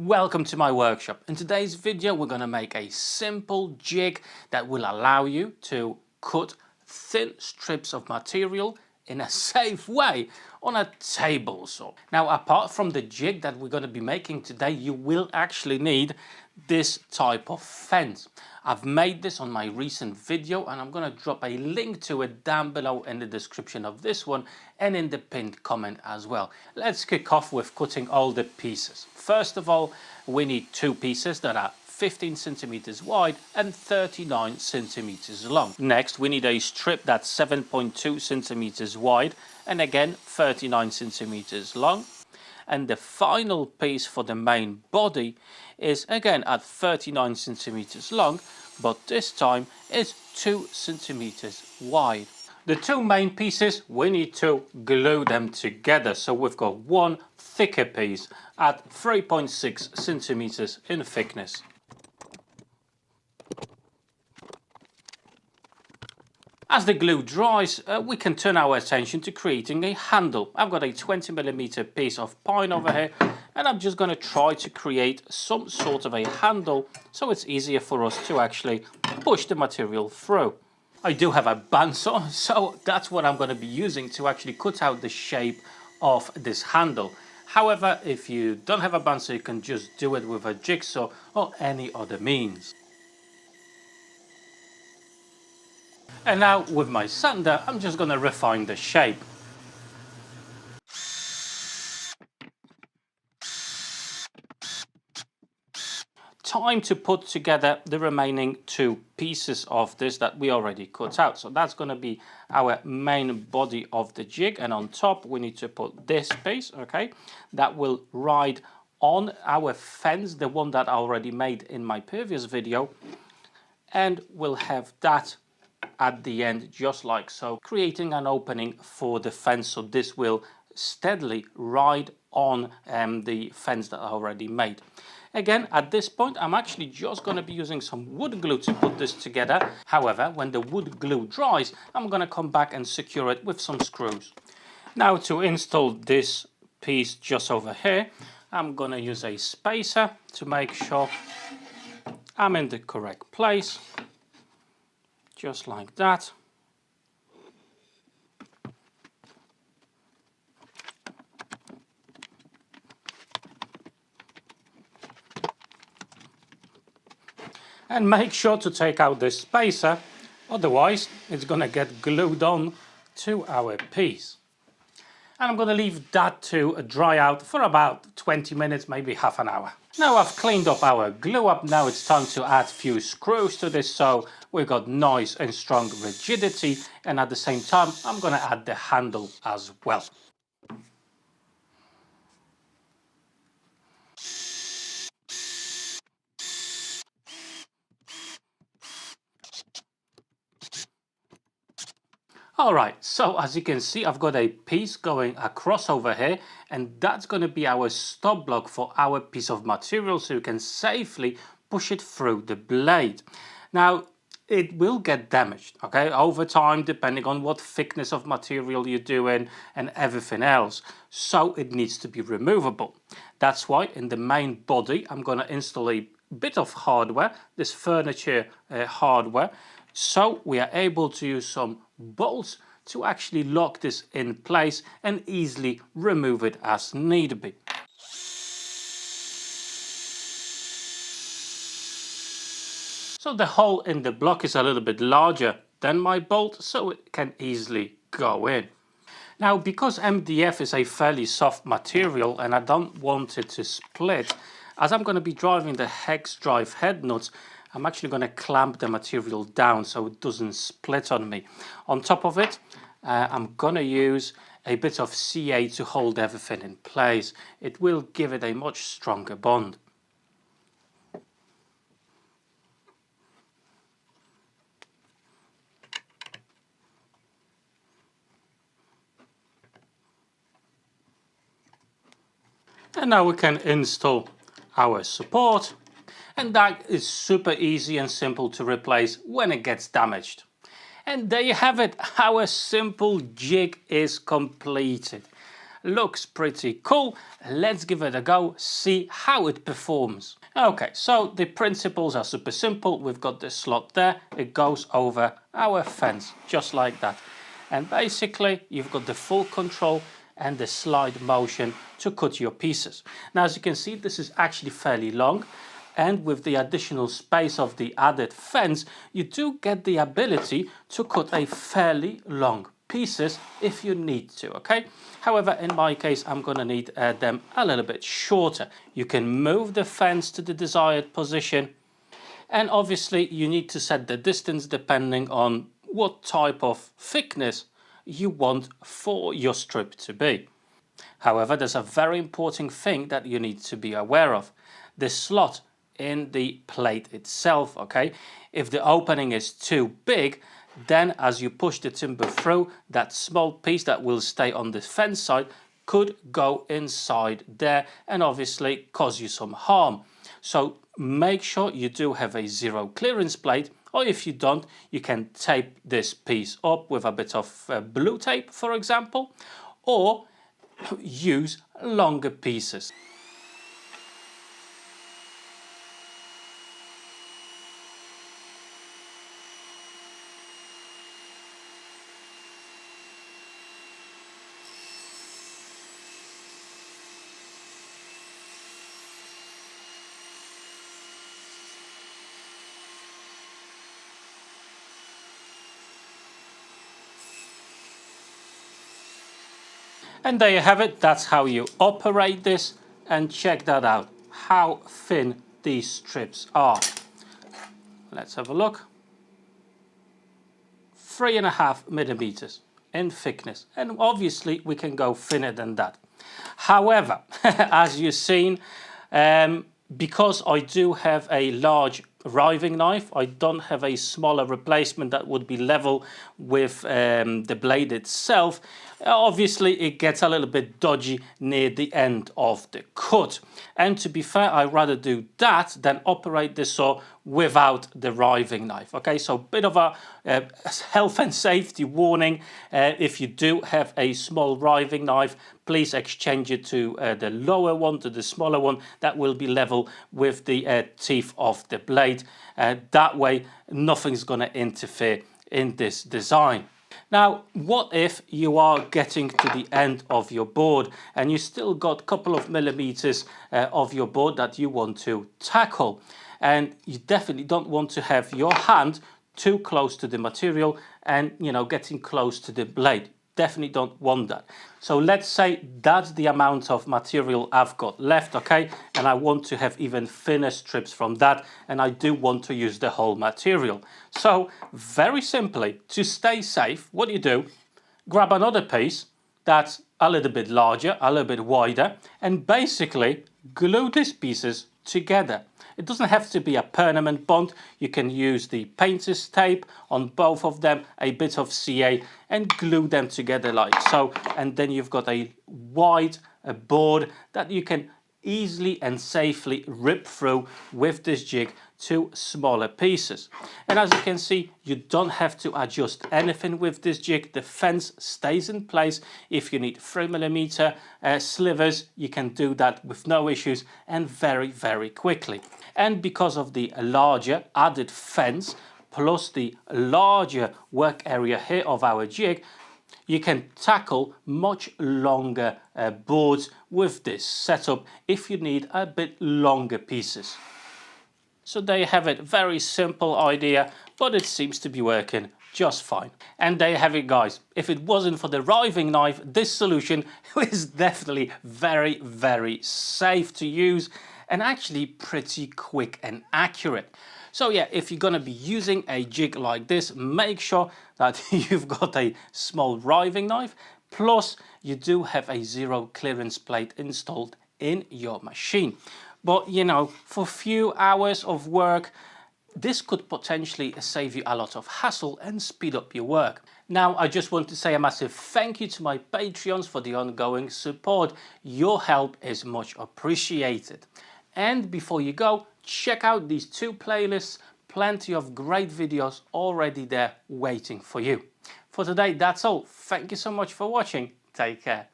Welcome to my workshop. In today's video we're going to make a simple jig that will allow you to cut thin strips of material in a safe way on a table saw. Now, apart from the jig that we're going to be making today, you will actually need this type of fence. I've made this on my recent video and I'm going to drop a link to it down below in the description of this one and in the pinned comment as well. Let's kick off with cutting all the pieces. First of all, we need two pieces that are 15 centimeters wide and 39 centimeters long. Next, we need a strip that's 7.2 centimeters wide and again 39 centimeters long. And the final piece for the main body is again at 39 centimeters long, but this time is 2 centimeters wide. The two main pieces, we need to glue them together. So we've got one thicker piece at 3.6 centimeters in thickness. As the glue dries, we can turn our attention to creating a handle. I've got a 20mm piece of pine over here and I'm just going to try to create some sort of a handle so it's easier for us to actually push the material through. I do have a bandsaw, so that's what I'm going to be using to actually cut out the shape of this handle. However, if you don't have a bandsaw, you can just do it with a jigsaw or any other means. And now with my sander, I'm just going to refine the shape. Time to put together the remaining two pieces of this that we already cut out. So that's going to be our main body of the jig, and on top we need to put this piece, okay, that will ride on our fence, the one that I already made in my previous video, and we'll have that at the end just like so, creating an opening for the fence, so this will steadily ride on the fence that I already made. Again, at this point I'm actually just going to be using some wood glue to put this together. However, when the wood glue dries, I'm going to come back and secure it with some screws. Now, to install this piece just over here, I'm going to use a spacer to make sure I'm in the correct place. Just like that. And make sure to take out this spacer, otherwise it's going to get glued on to our piece. And I'm going to leave that to dry out for about 20 minutes, maybe half an hour. Now I've cleaned up our glue up, now it's time to add a few screws to this so we've got nice and strong rigidity, and at the same time I'm going to add the handle as well. Alright, so as you can see, I've got a piece going across over here, and that's going to be our stop block for our piece of material so you can safely push it through the blade. Now, it will get damaged, okay, over time, depending on what thickness of material you're doing and everything else. So it needs to be removable. That's why in the main body, I'm going to install a bit of hardware, this furniture hardware, so we are able to use some bolts to actually lock this in place and easily remove it as need be. So the hole in the block is a little bit larger than my bolt, so it can easily go in. Now, because MDF is a fairly soft material and I don't want it to split, as I'm going to be driving the hex drive head nuts, I'm actually going to clamp the material down so it doesn't split on me. On top of it, I'm going to use a bit of CA to hold everything in place. It will give it a much stronger bond. And now we can install our support, and that is super easy and simple to replace when it gets damaged. And there you have it, our simple jig is completed. looks pretty cool. Let's give it a go, see how it performs. Okay, so the principles are super simple. We've got this slot there, it goes over our fence just like that, and basically you've got the full control and the slide motion to cut your pieces. Now, as you can see, this is actually fairly long, and with the additional space of the added fence, you do get the ability to cut a fairly long pieces if you need to. Okay, however, in my case, I'm going to need them a little bit shorter. You can move the fence to the desired position, and obviously you need to set the distance depending on what type of thickness you want for your strip to be. However, there's a very important thing that you need to be aware of: the slot in the plate itself. Okay, if the opening is too big, then as you push the timber through, that small piece that will stay on the fence side could go inside there and obviously cause you some harm. So make sure you do have a zero clearance plate, or if you don't, you can tape this piece up with a bit of blue tape, for example, or use longer pieces. And there you have it. That's how you operate this, and check that out, how thin these strips are. Let's have a look. 3.5 millimeters in thickness, and obviously we can go thinner than that. However, as you've seen, because I do have a large riving knife, I don't have a smaller replacement that would be level with the blade itself. Obviously it gets a little bit dodgy near the end of the cut, and to be fair, I'd rather do that than operate the saw without the riving knife. Okay, so a bit of a health and safety warning. If you do have a small riving knife, please exchange it to the lower one, to the smaller one that will be level with the teeth of the blade. That way nothing's going to interfere in this design. Now, what if you are getting to the end of your board and you still got a couple of millimeters of your board that you want to tackle, and you definitely don't want to have your hand too close to the material and, you know, getting close to the blade. Definitely don't want that. So let's say that's the amount of material I've got left, okay, and I want to have even thinner strips from that, and I do want to use the whole material. So very simply, to stay safe, what do? Grab another piece that's a little bit larger, a little bit wider, and basically glue these pieces together. It doesn't have to be a permanent bond. You can use the painter's tape on both of them, a bit of CA, and glue them together like so. And then you've got a wide board that you can easily and safely rip through with this jig to smaller pieces. And as you can see, you don't have to adjust anything with this jig. The fence stays in place. If you need 3mm slivers, you can do that with no issues and very quickly. And because of the larger added fence plus the larger work area here of our jig, you can tackle much longer boards with this setup if you need a bit longer pieces. So there you have it, very simple idea, but it seems to be working just fine. And there you have it, guys. If it wasn't for the riving knife, this solution is definitely very safe to use and actually pretty quick and accurate. So yeah, if you're going to be using a jig like this, make sure that you've got a small riving knife, plus you do have a zero clearance plate installed in your machine. But you know, for a few hours of work, this could potentially save you a lot of hassle and speed up your work. Now, I just want to say a massive thank you to my Patreons for the ongoing support. Your help is much appreciated. And before you go, check out these two playlists. Plenty of great videos already there waiting for you. For today, that's all. Thank you so much for watching. Take care.